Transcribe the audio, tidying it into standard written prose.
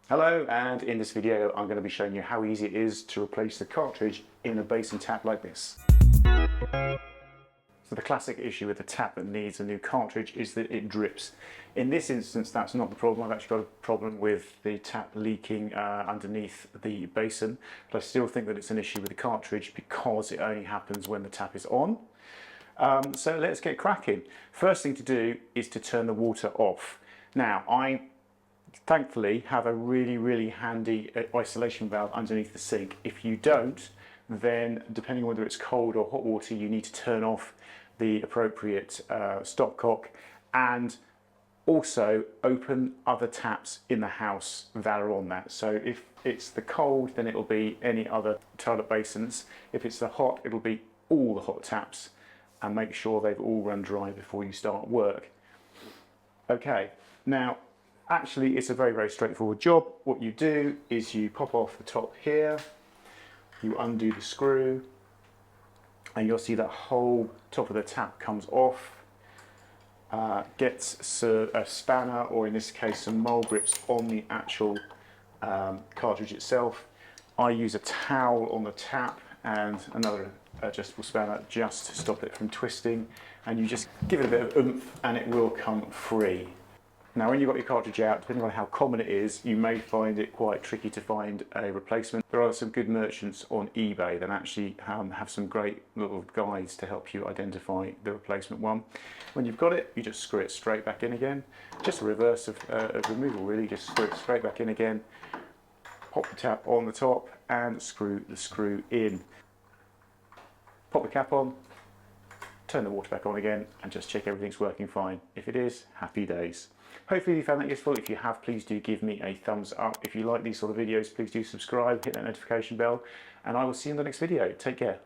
Hello, and in this video I'm going to be showing you how easy it is to replace the cartridge in a basin tap like this. So the classic issue with a tap that needs a new cartridge is that it drips. In this instance that's not the problem. I've actually got a problem with the tap leaking underneath the basin, but I still think that it's an issue with the cartridge because it only happens when the tap is on. So let's get cracking. First thing to do is to turn the water off. Now I thankfully have a really handy isolation valve underneath the sink. If you don't, then depending on whether it's cold or hot water, you need to turn off the appropriate stopcock and also open other taps in the house that are on that. So if it's the cold, then it'll be any other toilet basins. If it's the hot, it'll be all the hot taps, and make sure they've all run dry before you start work. Okay, now actually it's a very straightforward job. What you do is you pop off the top here, you undo the screw, and you'll see that whole top of the tap comes off. Gets a spanner, or in this case some mole grips, on the actual cartridge itself. I use a towel on the tap and another adjustable spanner just to stop it from twisting, and you just give it a bit of oomph and it will come free. Now when you've got your cartridge out, depending on how common it is, you may find it quite tricky to find a replacement. There are some good merchants on eBay that actually have some great little guides to help you identify the replacement one. When you've got it, you just screw it straight back in again. Just a reverse of removal really, just screw it straight back in again, pop the tap on the top and screw the screw in. Pop the cap on, turn the water back on again and just check everything's working fine. If it is, happy days. Hopefully you found that useful. If you have, please do give me a thumbs up. If you like these sort of videos, please do subscribe, hit that notification bell, and I will see you in the next video. Take care.